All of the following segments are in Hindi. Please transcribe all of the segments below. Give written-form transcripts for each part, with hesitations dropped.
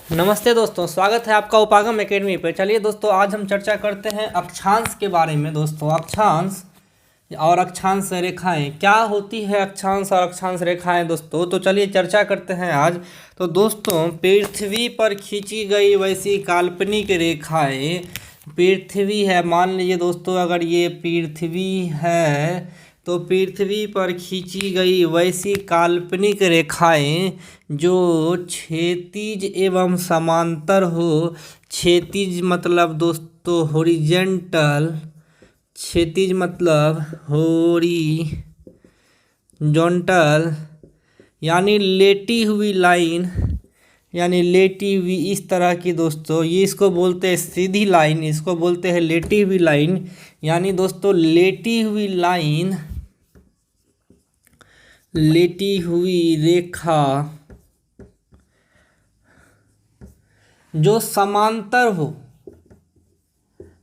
नमस्ते दोस्तों, स्वागत है आपका उपागम एकेडमी पे। चलिए दोस्तों, आज हम चर्चा करते हैं अक्षांश के बारे में। दोस्तों, अक्षांश और अक्षांश रेखाएं क्या होती है, अक्षांश और अक्षांश रेखाएं। दोस्तों तो चलिए चर्चा करते हैं आज। तो दोस्तों, पृथ्वी पर खींची गई वैसी काल्पनिक रेखाएं, पृथ्वी है, मान लीजिए दोस्तों, अगर ये पृथ्वी है तो पृथ्वी पर खींची गई वैसी काल्पनिक रेखाएं जो क्षैतिज एवं समांतर हो। क्षैतिज मतलब दोस्तों हॉरिजेंटल, क्षैतिज मतलब हॉरिजॉन्टल, यानी लेटी हुई लाइन, यानी लेटी हुई इस तरह की। दोस्तों ये इसको बोलते हैं सीधी लाइन, इसको बोलते हैं लेटी हुई लाइन। यानी दोस्तों लेटी हुई लाइन, लेटी हुई रेखा जो समांतर हो।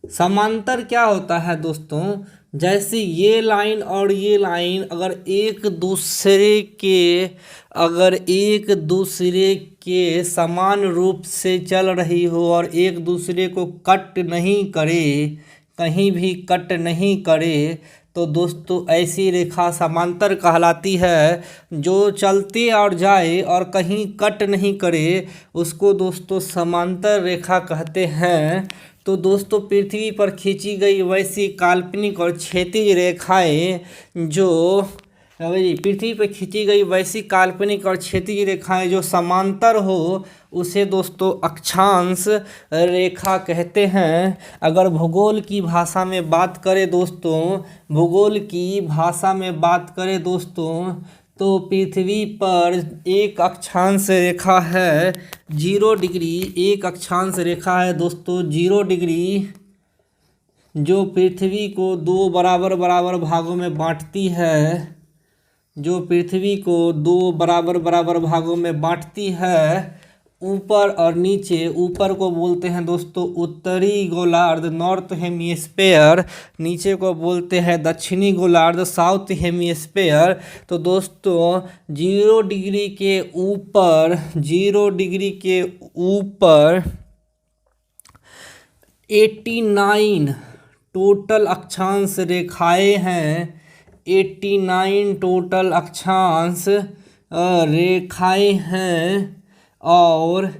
समांतर क्या होता है दोस्तों? जैसे ये लाइन और ये लाइन अगर एक दूसरे के समान रूप से चल रही हो और एक दूसरे को कट नहीं करे, कहीं भी कट नहीं करे, तो दोस्तों ऐसी रेखा समांतर कहलाती है। जो चलते और जाए और कहीं कट नहीं करे उसको दोस्तों समांतर रेखा कहते हैं। तो दोस्तों पृथ्वी पर खींची गई वैसी काल्पनिक और क्षैतिज रेखाएं जो पृथ्वी पर खींची गई वैसी काल्पनिक और क्षैतिज रेखाएं जो समांतर हो उसे दोस्तों अक्षांश रेखा कहते हैं। अगर भूगोल की भाषा में बात करें दोस्तों, भूगोल की भाषा में बात करें दोस्तों, तो पृथ्वी पर एक अक्षांश रेखा है 0 डिग्री। एक अक्षांश रेखा है दोस्तों 0 डिग्री, जो पृथ्वी को दो बराबर बराबर भागों में बांटती है, जो पृथ्वी को दो बराबर बराबर भागों में बांटती है, ऊपर और नीचे। ऊपर को बोलते हैं दोस्तों उत्तरी गोलार्ध, नॉर्थ हेमिस्फेयर, नीचे को बोलते हैं दक्षिणी गोलार्ध, साउथ हेमिस्फेयर। तो दोस्तों 0 डिग्री के ऊपर, 0 डिग्री के ऊपर 89 टोटल अक्षांश रेखाएं हैं। 89 टोटल अक्षांश रेखाएं हैं और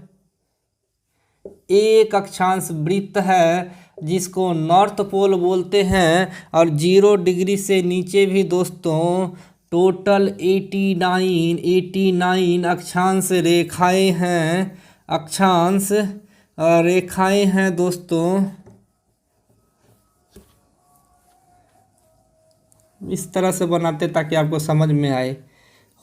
एक अक्षांश वृत्त है जिसको नॉर्थ पोल बोलते हैं। और 0 डिग्री से नीचे भी दोस्तों टोटल 89 अक्षांश रेखाएं हैं, अक्षांश रेखाएं हैं दोस्तों। इस तरह से बनाते ताकि आपको समझ में आए।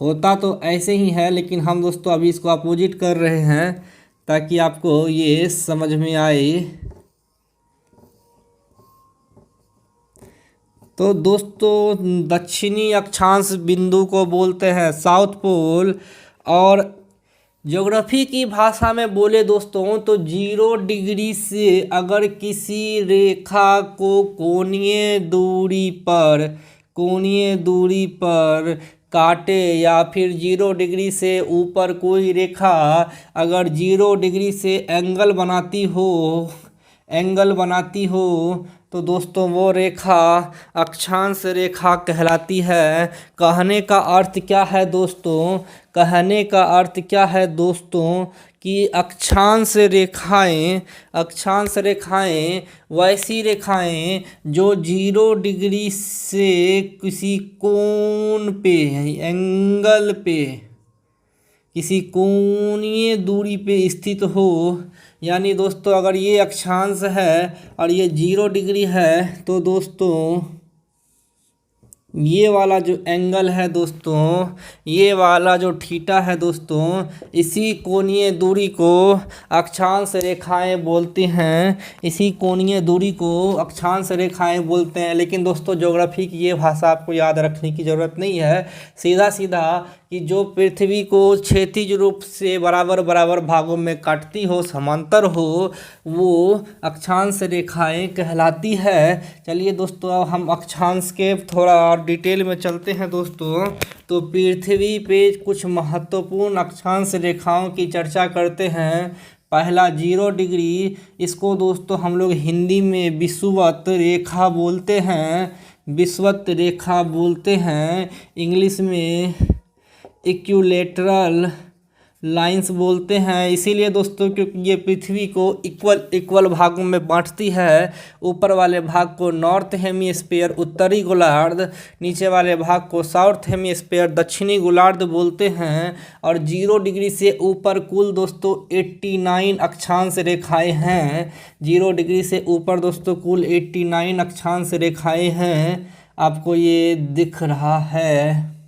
होता तो ऐसे ही है लेकिन हम दोस्तों अभी इसको अपोजिट कर रहे हैं ताकि आपको ये समझ में आए। तो दोस्तों दक्षिणी अक्षांश बिंदु को बोलते हैं साउथ पोल। और ज्योग्राफी की भाषा में बोले दोस्तों तो 0 डिग्री से अगर किसी रेखा को कोणीय दूरी पर काटे, या फिर 0 डिग्री से ऊपर कोई रेखा अगर 0 डिग्री से एंगल बनाती हो तो दोस्तों वो रेखा अक्षांश रेखा कहलाती है। कहने का अर्थ क्या है दोस्तों? कहने का अर्थ क्या है दोस्तों कि अक्षांश रेखाएं वैसी रेखाएं जो 0 डिग्री से किसी कोण पे, एंगल पे, किसी कोणीय दूरी पे स्थित हो। यानी दोस्तों अगर ये अक्षांश है और ये 0 डिग्री है तो दोस्तों ये वाला जो एंगल है दोस्तों, ये वाला जो थीटा है दोस्तों, इसी कोणीय दूरी को अक्षांश रेखाएं बोलती हैं। इसी कोणीय दूरी को अक्षांश रेखाएं बोलते हैं। लेकिन दोस्तों ज्योग्राफी की ये भाषा आपको याद रखने की ज़रूरत नहीं है। सीधा सीधा कि जो पृथ्वी को क्षैतिज रूप से बराबर बराबर भागों में काटती हो, समांतर हो, वो अक्षांश रेखाएं कहलाती है। चलिए दोस्तों अब हम अक्षांश के थोड़ा और डिटेल में चलते हैं दोस्तों। तो पृथ्वी पे कुछ महत्वपूर्ण अक्षांश रेखाओं की चर्चा करते हैं। पहला 0 डिग्री, इसको दोस्तों हम लोग हिंदी में विषुवत रेखा बोलते हैं, विषुवत रेखा बोलते हैं। इंग्लिश में इक्विलेटरल लाइंस बोलते हैं। इसीलिए दोस्तों क्योंकि ये पृथ्वी को इक्वल भागों में बांटती है। ऊपर वाले भाग को नॉर्थ हेमीस्फीयर उत्तरी गोलार्ध, नीचे वाले भाग को साउथ हेमीस्फीयर दक्षिणी गोलार्ध बोलते हैं। और 0 डिग्री से ऊपर कुल दोस्तों 89 अक्षांश रेखाएं हैं। 0 डिग्री से ऊपर दोस्तों कुल 89 अक्षांश रेखाएं हैं। आपको ये दिख रहा है।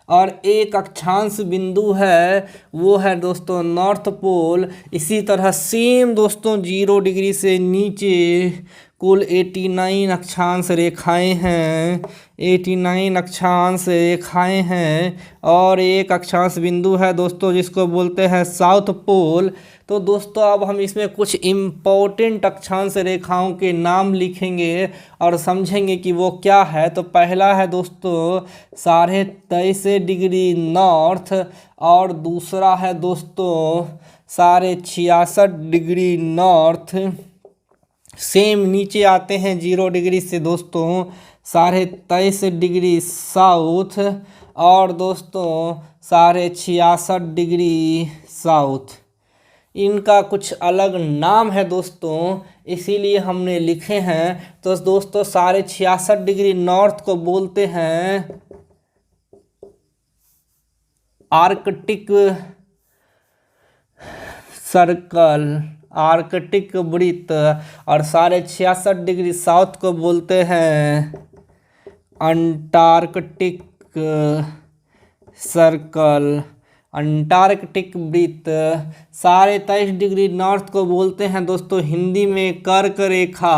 और एक अक्षांश बिंदु है, वो है दोस्तों नॉर्थ पोल। इसी तरह सेम दोस्तों 0 डिग्री से नीचे कुल 89 अक्षांश रेखाएं हैं, 89 अक्षांश रेखाएं हैं। और एक अक्षांश बिंदु है दोस्तों जिसको बोलते हैं साउथ पोल। तो दोस्तों अब हम इसमें कुछ इम्पोर्टेंट अक्षांश रेखाओं के नाम लिखेंगे और समझेंगे कि वो क्या है। तो पहला है दोस्तों 23.5 डिग्री नॉर्थ, और दूसरा है दोस्तों 66.5 डिग्री नॉर्थ। सेम नीचे आते हैं 0 डिग्री से दोस्तों 23.5 डिग्री साउथ, और दोस्तों 66.5 डिग्री साउथ। इनका कुछ अलग नाम है दोस्तों, इसीलिए हमने लिखे हैं। तो दोस्तों 66.5 डिग्री नॉर्थ को बोलते हैं आर्कटिक सर्कल, आर्कटिक वृत्त। और 66.5 डिग्री साउथ को बोलते हैं अंटार्कटिक सर्कल, अंटार्कटिक वृत्त। 23.5 डिग्री नॉर्थ को बोलते हैं दोस्तों हिंदी में कर्क रेखा,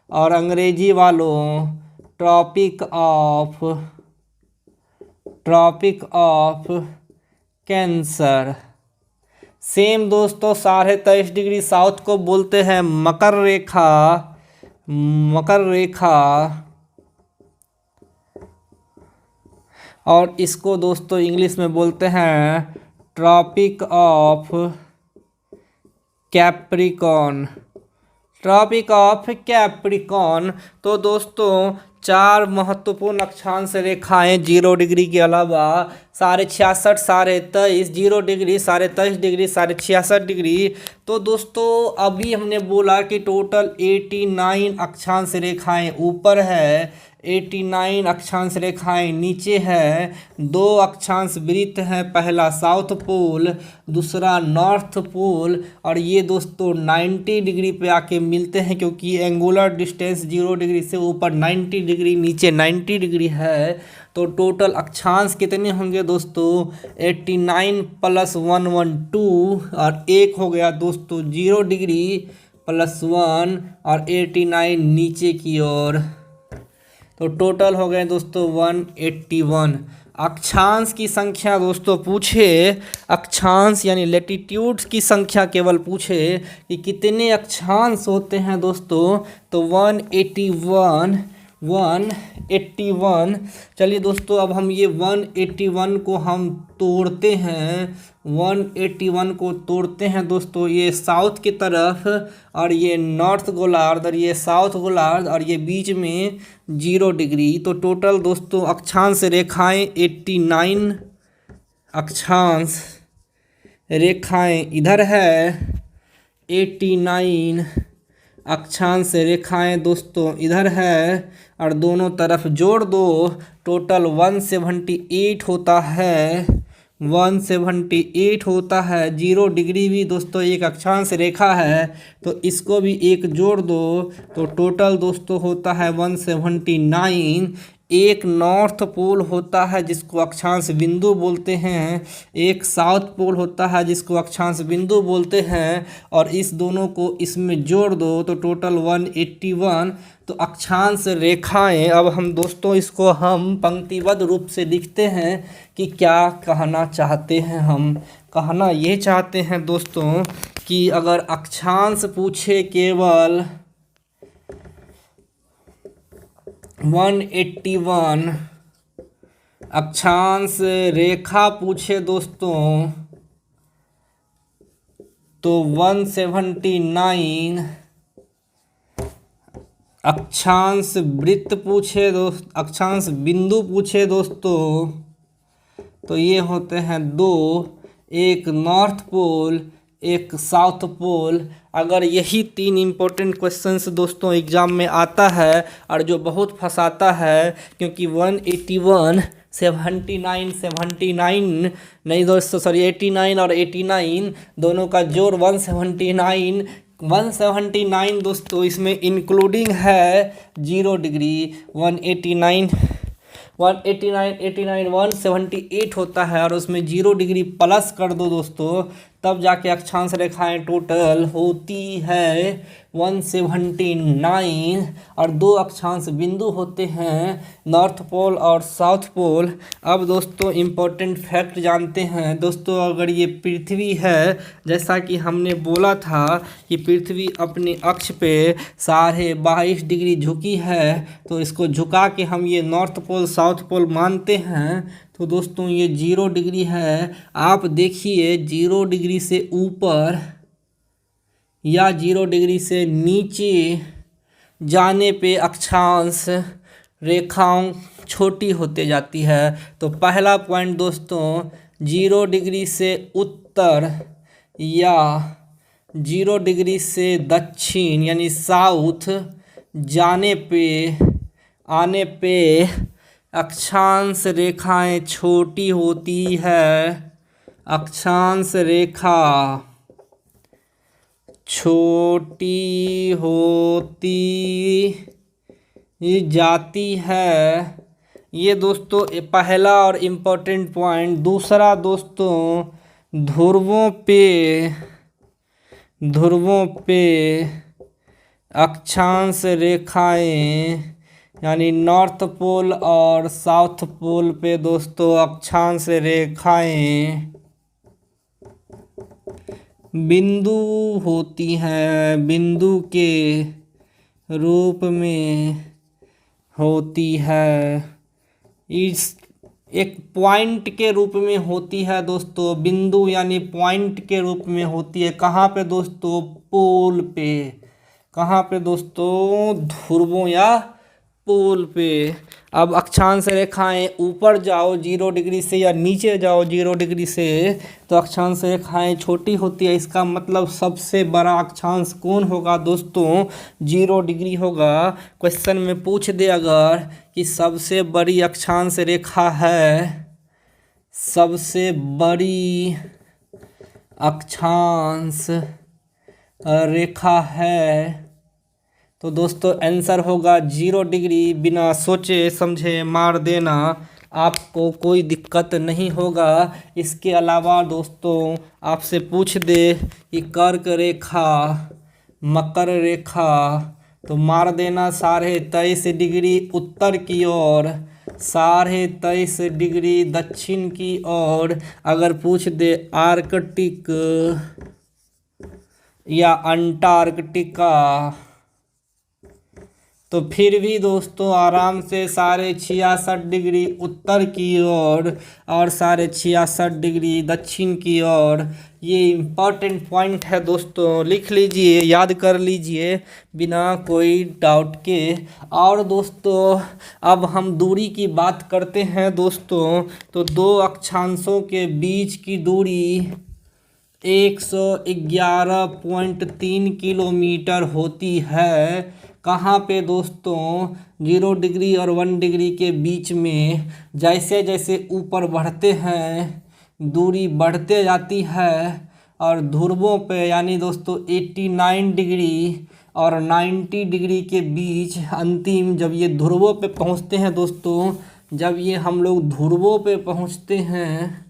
और अंग्रेजी वालों ट्रॉपिक ऑफ कैंसर। सेम दोस्तों 23.5 डिग्री साउथ को बोलते हैं मकर रेखा, मकर रेखा। और इसको दोस्तों इंग्लिश में बोलते हैं tropic of Capricorn, tropic of Capricorn. तो दोस्तों 4 महत्वपूर्ण अक्षांश रेखाएं 0 डिग्री के अलावा 66.5, 23.5, 0 डिग्री, 23.5 डिग्री, 66.5 डिग्री। तो दोस्तों अभी हमने बोला कि टोटल 89 अक्षांश रेखाएं ऊपर है, 89 अक्षांश रेखाएं नीचे है। 2 अक्षांश वृत्त हैं, पहला साउथ पोल, दूसरा नॉर्थ पोल। और ये दोस्तों 90 डिग्री पे आके मिलते हैं, क्योंकि एंगुलर डिस्टेंस 0 डिग्री से ऊपर 90 डिग्री, नीचे 90 डिग्री है। तो टोटल अक्षांश कितने होंगे दोस्तों 89 + 112, और एक हो गया दोस्तों 0 डिग्री +1 और 89 नीचे की ओर। तो टोटल हो गए दोस्तों 181। अक्षांश की संख्या दोस्तों पूछे, अक्षांश यानी लेटिट्यूड्स की संख्या केवल पूछे कि कितने अक्षांश होते हैं दोस्तों, तो 181, 181। चलिए दोस्तों अब हम ये 181 को हम तोड़ते हैं, 181 को तोड़ते हैं दोस्तों। ये साउथ की तरफ, और ये नॉर्थ गोलार्ध, और ये साउथ गोलार्ध, और ये बीच में 0 डिग्री। तो टोटल दोस्तों अक्षांश रेखाएं 89 अक्षांश रेखाएं इधर है, 89 अक्षांश रेखाएं दोस्तों इधर है, और दोनों तरफ जोड़ दो, टोटल 178 होता है, 178 होता है। 0 डिग्री भी दोस्तों एक अक्षांश रेखा है, तो इसको भी एक जोड़ दो, तो टोटल दोस्तों होता है 179। एक नॉर्थ पोल होता है जिसको अक्षांश बिंदु बोलते हैं, एक साउथ पोल होता है जिसको अक्षांश बिंदु बोलते हैं, और इस दोनों को इसमें जोड़ दो तो टोटल 181। तो अक्षांश रेखाएं, अब हम दोस्तों इसको हम पंक्तिबद्ध रूप से लिखते हैं कि क्या कहना चाहते हैं। हम कहना ये चाहते हैं दोस्तों कि अगर अक्षांश पूछे केवल 181, अक्षांश रेखा पूछे दोस्तों तो 179 अक्षांश वृत्त पूछे अक्षांश बिंदु पूछे दोस्तों, तो ये होते हैं दो, एक नॉर्थ पोल एक साउथ पोल। अगर यही तीन इम्पोर्टेंट क्वेश्चंस दोस्तों एग्जाम में आता है और जो बहुत फंसाता है, क्योंकि 181 79 नहीं दोस्तों, सॉरी 89 और 89 दोनों का जोड़ 179 दोस्तों, इसमें इंक्लूडिंग है 0 डिग्री। 189 178 होता है और उसमें 0 डिग्री प्लस कर दो दोस्तों, तब जाके अक्षांश रेखाएं टोटल होती है 179। और दो अक्षांश बिंदु होते हैं नॉर्थ पोल और साउथ पोल। अब दोस्तों इम्पोर्टेंट फैक्ट जानते हैं दोस्तों, अगर ये पृथ्वी है, जैसा कि हमने बोला था कि पृथ्वी अपने अक्ष पे 22.5 डिग्री झुकी है, तो इसको झुका के हम ये नॉर्थ पोल साउथ पोल मानते हैं। तो दोस्तों ये 0 डिग्री है। आप देखिए 0 डिग्री से ऊपर या 0 डिग्री से नीचे जाने पे अक्षांश रेखाओं छोटी होते जाती है। तो पहला पॉइंट दोस्तों, 0 डिग्री से उत्तर या 0 डिग्री से दक्षिण यानी साउथ आने पे अक्षांश रेखाएं छोटी होती है। अक्षांश रेखा छोटी होती जाती है। ये दोस्तों पहला और इम्पोर्टेंट पॉइंट। दूसरा दोस्तों, ध्रुवों पे अक्षांश रेखाएं यानी नॉर्थ पोल और साउथ पोल पे दोस्तों अक्षांश रेखाएं बिंदु होती हैं, बिंदु के रूप में होती है। इस एक पॉइंट के रूप में होती है दोस्तों, बिंदु यानी पॉइंट के रूप में होती है। कहाँ पे दोस्तों? पोल पे। कहाँ पे दोस्तों? ध्रुवों या पोल पे। अब अक्षांश रेखाएं ऊपर जाओ 0 डिग्री से या नीचे जाओ 0 डिग्री से, तो अक्षांश रेखाएं छोटी होती है। इसका मतलब सबसे बड़ा अक्षांश कौन होगा दोस्तों? 0 डिग्री होगा। क्वेश्चन में पूछ दे अगर कि सबसे बड़ी अक्षांश रेखा है, सबसे बड़ी अक्षांश रेखा है, तो दोस्तों आंसर होगा 0 डिग्री। बिना सोचे समझे मार देना, आपको कोई दिक्कत नहीं होगा। इसके अलावा दोस्तों आपसे पूछ दे कि कर्क रेखा, मकर रेखा, तो मार देना 23.5 डिग्री उत्तर की ओर, 23.5 डिग्री दक्षिण की ओर। अगर पूछ दे आर्कटिक या अंटार्कटिका, तो फिर भी दोस्तों आराम से 66.5 डिग्री उत्तर की ओर और 66.5 डिग्री दक्षिण की ओर। ये इम्पोर्टेंट पॉइंट है दोस्तों, लिख लीजिए, याद कर लीजिए बिना कोई डाउट के। और दोस्तों अब हम दूरी की बात करते हैं दोस्तों, तो दो अक्षांशों के बीच की दूरी 111.3 किलोमीटर होती है। कहाँ पे दोस्तों? 0 डिग्री और 1 डिग्री के बीच में। जैसे जैसे ऊपर बढ़ते हैं दूरी बढ़ते जाती है, और ध्रुवों पे यानी दोस्तों 89 डिग्री और 90 डिग्री के बीच अंतिम जब ये ध्रुवों पे पहुँचते हैं दोस्तों, जब ये हम लोग ध्रुवों पे पहुँचते हैं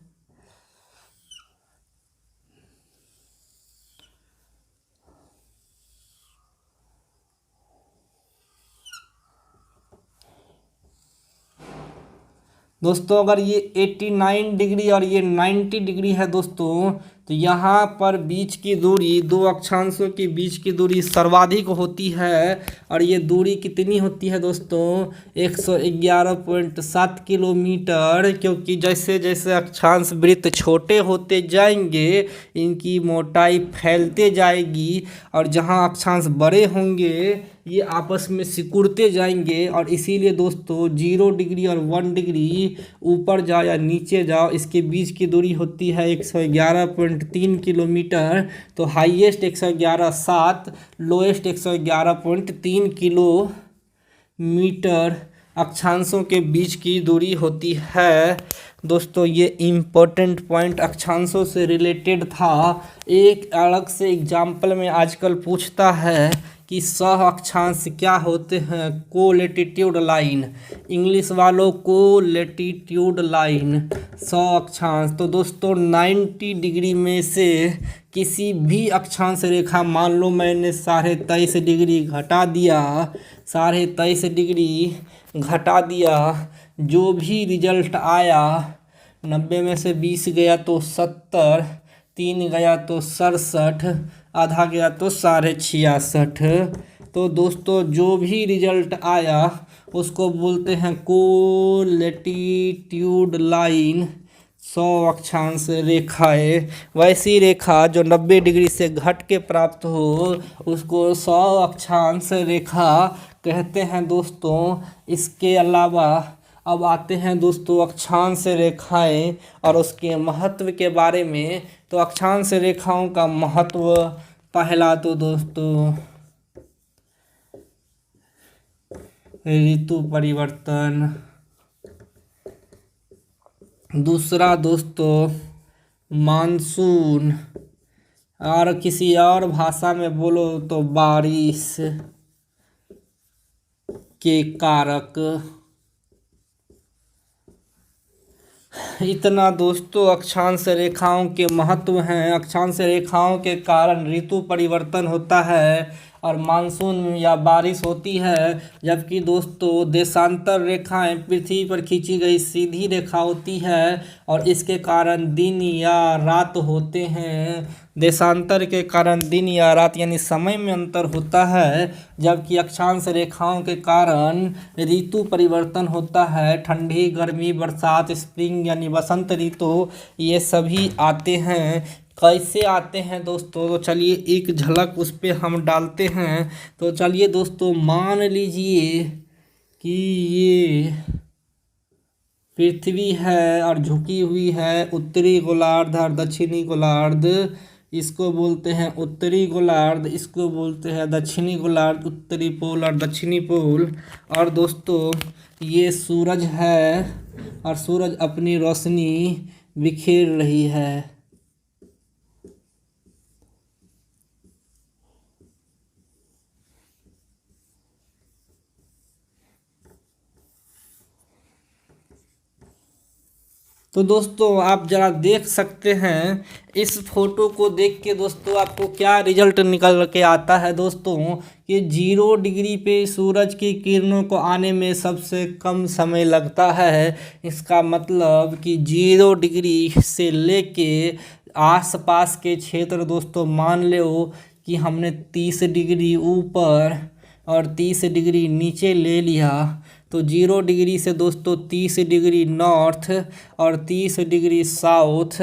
दोस्तों, अगर ये 89 डिग्री और ये 90 डिग्री है दोस्तों, तो यहाँ पर बीच की दूरी, दो अक्षांशों के बीच की दूरी सर्वाधिक होती है। और ये दूरी कितनी होती है दोस्तों? 111.7 किलोमीटर। क्योंकि जैसे जैसे अक्षांश वृत्त छोटे होते जाएंगे इनकी मोटाई फैलते जाएगी, और जहाँ अक्षांश बड़े होंगे ये आपस में सिकुड़ते जाएंगे। और इसीलिए दोस्तों 0 डिग्री और 1 डिग्री ऊपर जाओ या नीचे जाओ इसके बीच की दूरी होती है 111.3 किलोमीटर। तो हाईएस्ट 111.7, लोएस्ट 111.3 किलोमीटर अक्षांशों के बीच की दूरी होती है। दोस्तों ये इम्पोर्टेंट पॉइंट अक्षांशों से रिलेटेड था। एक अलग से एग्जाम्पल में आजकल पूछता है कि सह अक्षांश क्या होते हैं? कोलेटिट्यूड लाइन, इंग्लिश वालों कोलेटिट्यूड लाइन, सह अक्षांश। तो दोस्तों 90 डिग्री में से किसी भी अक्षांश रेखा, मान लो मैंने 23.5 डिग्री घटा दिया, 23.5 डिग्री घटा दिया, जो भी रिजल्ट आया 90 में से 20 गया तो 70, 3 गया तो 67, आधा गया तो 66.5। तो दोस्तों जो भी रिजल्ट आया उसको बोलते हैं कोलेटिट्यूड लाइन, 100 अक्षांश रेखाएं। वैसी रेखा जो 90 डिग्री से घट के प्राप्त हो उसको 100 अक्षांश रेखा कहते हैं दोस्तों। इसके अलावा अब आते हैं दोस्तों अक्षांश रेखाएं और उसके महत्व के बारे में। तो अक्षांश रेखाओं का महत्व, पहला तो दोस्तों ऋतु परिवर्तन, दूसरा दोस्तों मानसून, और किसी और भाषा में बोलो तो बारिश के कारक। इतना दोस्तों अक्षांश रेखाओं के महत्व हैं। अक्षांश रेखाओं के कारण ऋतु परिवर्तन होता है और मानसून या बारिश होती है। जबकि दोस्तों देशांतर रेखाएं पृथ्वी पर खींची गई सीधी रेखा होती है और इसके कारण दिन या रात होते हैं। देशांतर के कारण दिन या रात यानी समय में अंतर होता है, जबकि अक्षांश रेखाओं के कारण ऋतु परिवर्तन होता है। ठंडी, गर्मी, बरसात, स्प्रिंग यानी बसंत ऋतु, ये सभी आते हैं। कैसे आते हैं दोस्तों? तो चलिए एक झलक उस पर हम डालते हैं। तो चलिए दोस्तों मान लीजिए कि ये पृथ्वी है और झुकी हुई है, उत्तरी गोलार्ध और दक्षिणी गोलार्ध, इसको बोलते हैं उत्तरी गोलार्ध, इसको बोलते हैं दक्षिणी गोलार्ध, उत्तरी पोल और दक्षिणी पोल। और दोस्तों ये सूरज है और सूरज अपनी रोशनी बिखेर रही है। तो दोस्तों आप ज़रा देख सकते हैं इस फोटो को देख के दोस्तों आपको क्या रिजल्ट निकल के आता है दोस्तों कि 0 डिग्री पे सूरज की किरणों को आने में सबसे कम समय लगता है। इसका मतलब कि 0 डिग्री से लेके आसपास के क्षेत्र दोस्तों मान लो कि हमने 30 डिग्री ऊपर और 30 डिग्री नीचे ले लिया। तो 0 डिग्री से दोस्तों 30 डिग्री नॉर्थ और 30 डिग्री साउथ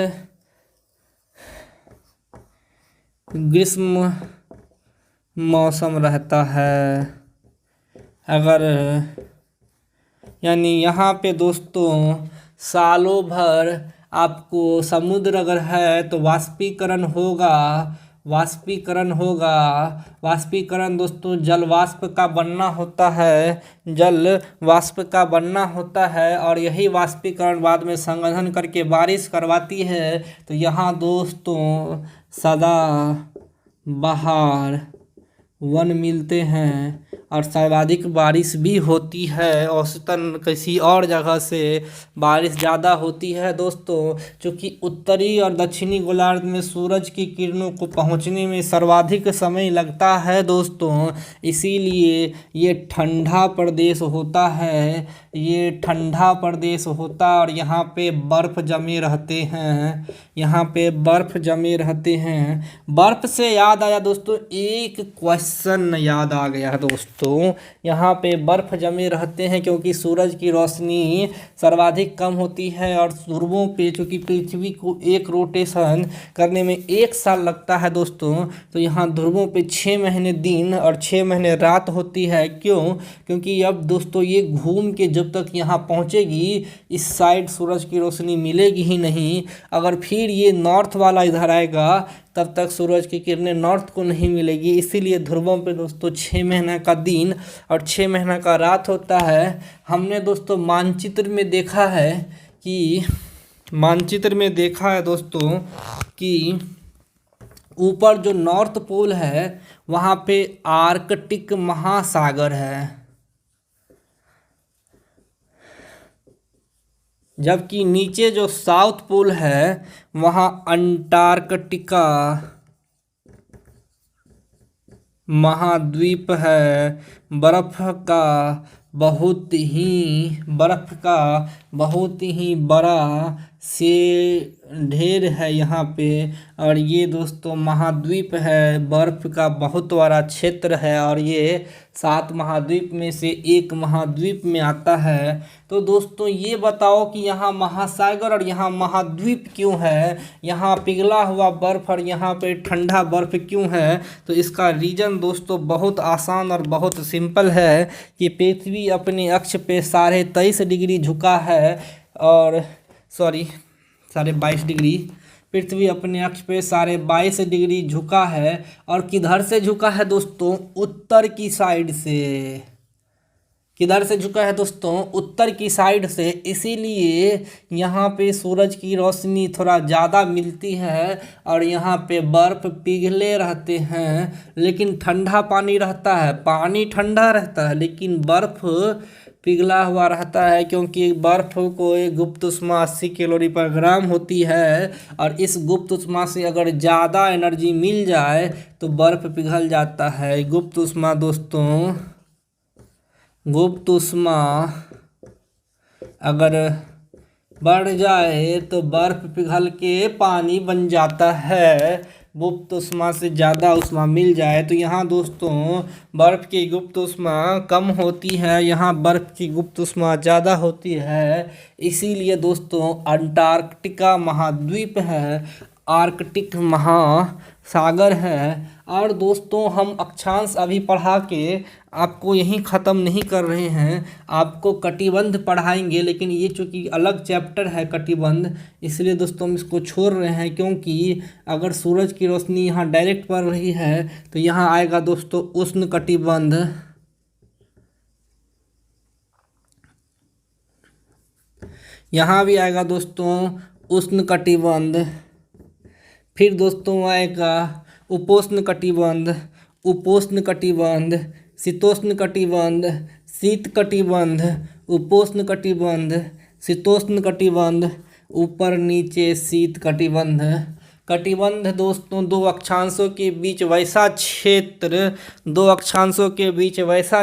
ग्रीष्म मौसम रहता है। अगर यानी यहाँ पे दोस्तों सालों भर आपको समुद्र अगर है तो वाष्पीकरण होगा। वाष्पीकरण दोस्तों जल वाष्प का बनना होता है, जल वाष्प का बनना होता है और यही वाष्पीकरण बाद में संघनन करके बारिश करवाती है। तो यहाँ दोस्तों सदा बहार वन मिलते हैं और सर्वाधिक बारिश भी होती है। औसतन किसी और जगह से बारिश ज़्यादा होती है दोस्तों, क्योंकि उत्तरी और दक्षिणी गोलार्ध में सूरज की किरणों को पहुंचने में सर्वाधिक समय लगता है दोस्तों। इसीलिए ये ठंडा प्रदेश होता है, ये ठंडा प्रदेश होता और यहाँ पे बर्फ़ जमे रहते हैं, यहाँ पे बर्फ़ जमे रहते हैं। बर्फ़ से याद आया दोस्तों, एक क्वेश्चन याद आ गया दोस्तों। यहाँ पे बर्फ़ जमे रहते हैं क्योंकि सूरज की रोशनी सर्वाधिक कम होती है और ध्रुवों पे, चूँकि पृथ्वी को एक रोटेशन करने में 1 साल लगता है दोस्तों, तो यहाँ ध्रुवों पे 6 महीने दिन और 6 महीने रात होती है। क्यों? क्योंकि अब दोस्तों ये घूम के जब तक यहाँ पहुँचेगी, इस साइड सूरज की रोशनी मिलेगी ही नहीं। अगर फिर ये नॉर्थ वाला इधर आएगा तब तक सूरज की किरणें नॉर्थ को नहीं मिलेगी। इसीलिए ध्रुवों पे दोस्तों 6 महीने का दिन और 6 महीने का रात होता है। हमने दोस्तों मानचित्र में देखा है दोस्तों कि ऊपर जो नॉर्थ पोल है वहाँ पे आर्कटिक महासागर है, जबकि नीचे जो साउथ पोल है वहाँ अंटार्कटिका महाद्वीप है। बर्फ का बहुत ही बड़ा से ढेर है यहाँ पे, और ये दोस्तों महाद्वीप है, बर्फ का बहुत बड़ा क्षेत्र है और ये 7 महाद्वीप में से एक महाद्वीप में आता है। तो दोस्तों ये बताओ कि यहाँ महासागर और यहाँ महाद्वीप क्यों है, यहाँ पिघला हुआ बर्फ और यहाँ पे ठंडा बर्फ क्यों है? तो इसका रीज़न दोस्तों बहुत आसान और बहुत सिंपल है कि पृथ्वी अपने अक्ष पे 23.5 डिग्री झुका है, और 22.5 डिग्री, पृथ्वी अपने अक्ष पे 22.5 डिग्री झुका है। और किधर से झुका है दोस्तों? उत्तर की साइड से। किधर से झुका है दोस्तों? उत्तर की साइड से। इसीलिए यहाँ पे सूरज की रोशनी थोड़ा ज़्यादा मिलती है और यहाँ पे बर्फ़ पिघले रहते हैं, लेकिन ठंडा पानी रहता है। पानी ठंडा रहता है लेकिन बर्फ़ पिघला हुआ रहता है, क्योंकि बर्फ़ को एक गुप्त ऊष्मा 80 कैलोरी पर ग्राम होती है, और इस गुप्त ऊष्मा से अगर ज़्यादा एनर्जी मिल जाए तो बर्फ़ पिघल जाता है। गुप्त ऊष्मा दोस्तों, गुप्त ऊष्मा अगर बढ़ जाए तो बर्फ़ पिघल के पानी बन जाता है। गुप्त ऊष्मा से ज़्यादा ऊष्मा मिल जाए तो यहाँ दोस्तों बर्फ़ की गुप्त ऊष्मा कम होती है, यहाँ बर्फ़ की गुप्त ऊष्मा ज़्यादा होती है। इसीलिए दोस्तों अंटार्कटिका महाद्वीप है, आर्कटिक महासागर है। और दोस्तों हम अक्षांश अभी पढ़ा के आपको यहीं ख़त्म नहीं कर रहे हैं, आपको कटिबंध पढ़ाएंगे, लेकिन ये चूँकि अलग चैप्टर है कटिबंध, इसलिए दोस्तों हम इसको छोड़ रहे हैं। क्योंकि अगर सूरज की रोशनी यहाँ डायरेक्ट पड़ रही है तो यहाँ आएगा दोस्तों उष्ण कटिबंध, यहाँ भी आएगा दोस्तों उष्ण कटिबंध। फिर दोस्तों आएगा उपोष्ण कटिबंध, उपोष्ण कटिबंध, शीतोष्ण कटिबंध, शीत कटिबंध, उपोष्ण कटिबंध, शीतोष्ण कटिबंध, ऊपर नीचे शीत कटिबंध। कटिबंध दोस्तों दो अक्षांशों के बीच वैसा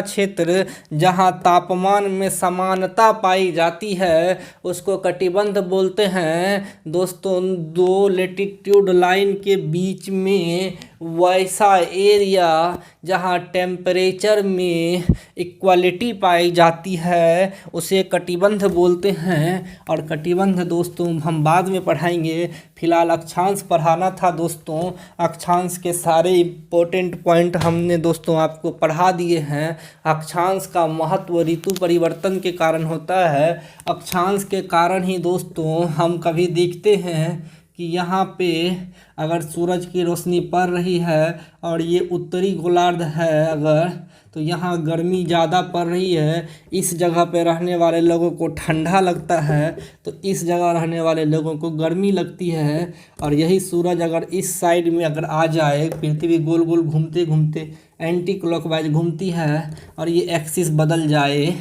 क्षेत्र जहां तापमान में समानता पाई जाती है उसको कटिबंध बोलते हैं। दोस्तों दो लैटिट्यूड लाइन के बीच में वैसा एरिया जहां टेम्परेचर में इक्वालिटी पाई जाती है उसे कटिबंध बोलते हैं। और कटिबंध दोस्तों हम बाद में पढ़ाएंगे, फिलहाल अक्षांश पढ़ाना था दोस्तों। अक्षांश के सारे इम्पोर्टेंट पॉइंट हमने दोस्तों आपको पढ़ा दिए हैं। अक्षांश का महत्व ऋतु परिवर्तन के कारण होता है। अक्षांश के कारण ही दोस्तों हम कभी देखते हैं कि यहाँ पे अगर सूरज की रोशनी पड़ रही है और ये उत्तरी गोलार्ध है अगर, तो यहाँ गर्मी ज़्यादा पड़ रही है, इस जगह पे रहने वाले लोगों को ठंडा लगता है, तो इस जगह रहने वाले लोगों को गर्मी लगती है। और यही सूरज अगर इस साइड में अगर आ जाए, पृथ्वी गोल गोल घूमते घूमते एंटी क्लॉकवाइज घूमती है और ये एक्सिस बदल जाए,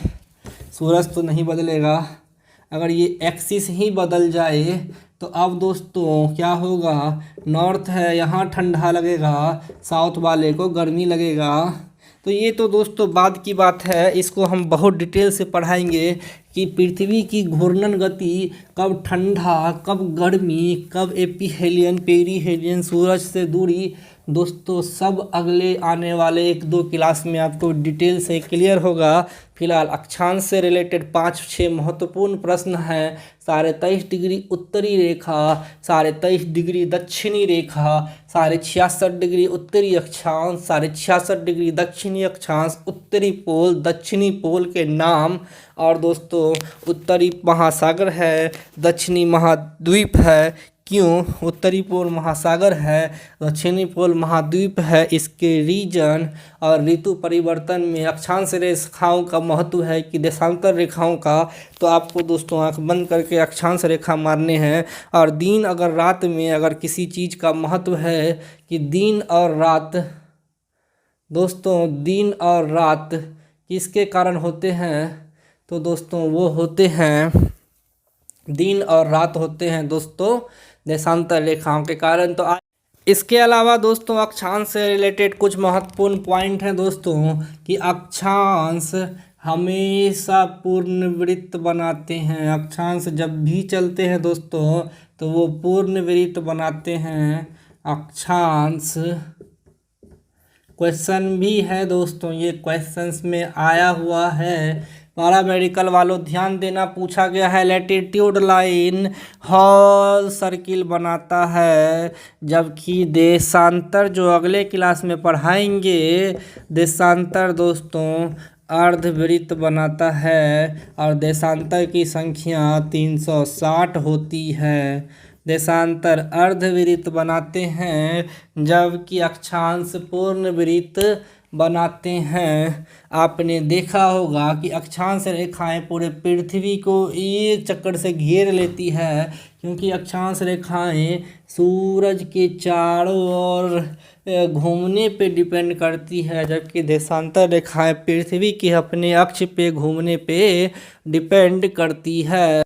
सूरज तो नहीं बदलेगा, अगर ये एक्सिस ही बदल जाए तो अब दोस्तों क्या होगा, नॉर्थ है यहाँ ठंडा लगेगा, साउथ वाले को गर्मी लगेगा। तो ये तो दोस्तों बाद की बात है, इसको हम बहुत डिटेल से पढ़ाएंगे कि पृथ्वी की घूर्णन गति, कब ठंडा कब गर्मी, कब एपीहेलियन पेरीहेलियन, सूरज से दूरी, दोस्तों सब अगले आने वाले 1-2 क्लास में आपको डिटेल से क्लियर होगा। फिलहाल अक्षांश से रिलेटेड 5-6 महत्वपूर्ण प्रश्न हैं। 23.5 डिग्री उत्तरी रेखा, 23.5 डिग्री दक्षिणी रेखा, 66.5 डिग्री उत्तरी अक्षांश, 66.5 डिग्री दक्षिणी अक्षांश, उत्तरी पोल, दक्षिणी पोल के नाम, और दोस्तों उत्तरी महासागर है, दक्षिणी महाद्वीप है, क्यों उत्तरी पोल महासागर है, दक्षिणी पोल महाद्वीप है, इसके रीजन, और ऋतु परिवर्तन में अक्षांश रेखाओं का महत्व है कि देशांतर रेखाओं का। तो आपको दोस्तों आंख बंद करके अक्षांश रेखा मारने हैं। और दिन अगर रात में अगर किसी चीज़ का महत्व है कि दिन और रात, दोस्तों दिन और रात किसके कारण होते हैं, तो दोस्तों वो होते हैं, दिन और रात होते हैं दोस्तों देशांतर रेखाओं के कारण। तो इसके अलावा दोस्तों अक्षांश से रिलेटेड कुछ महत्वपूर्ण पॉइंट हैं दोस्तों कि अक्षांश हमेशा पूर्ण वृत्त बनाते हैं, अक्षांश जब भी चलते हैं दोस्तों तो वो पूर्ण वृत्त बनाते हैं अक्षांश। क्वेश्चन भी है दोस्तों, ये क्वेश्चंस में आया हुआ है, पारा मेडिकल वालों ध्यान देना, पूछा गया है लैटिट्यूड लाइन हॉल सर्किल बनाता है, जबकि देशांतर जो अगले क्लास में पढ़ाएंगे, देशांतर दोस्तों अर्धवृत्त बनाता है और देशांतर की संख्या 360 होती है। देशांतर अर्धवृत्त बनाते हैं जबकि अक्षांश पूर्ण वृत्त बनाते हैं। आपने देखा होगा कि अक्षांश रेखाएं पूरे पृथ्वी को एक चक्कर से घेर लेती है, क्योंकि अक्षांश रेखाएं सूरज के चारों ओर घूमने पे डिपेंड करती है, जबकि देशांतर रेखाएं पृथ्वी के अपने अक्ष पे घूमने पे डिपेंड करती है।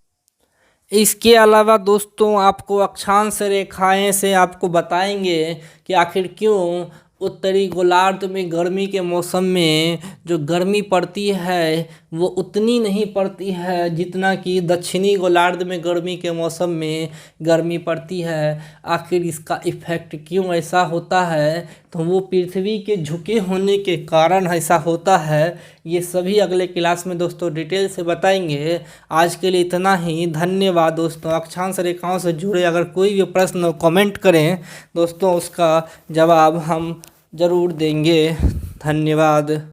इसके अलावा दोस्तों आपको अक्षांश रेखाएं से आपको बताएंगे कि आखिर क्यों उत्तरी गोलार्ध में गर्मी के मौसम में जो गर्मी पड़ती है वो उतनी नहीं पड़ती है जितना कि दक्षिणी गोलार्ध में गर्मी के मौसम में गर्मी पड़ती है। आखिर इसका इफ़ेक्ट क्यों ऐसा होता है, तो वो पृथ्वी के झुके होने के कारण ऐसा होता है। ये सभी अगले क्लास में दोस्तों डिटेल से बताएंगे। आज के लिए इतना ही, धन्यवाद दोस्तों। अक्षांश रेखाओं से जुड़े अगर कोई भी प्रश्न कमेंट करें दोस्तों, उसका जवाब हम ज़रूर देंगे। धन्यवाद।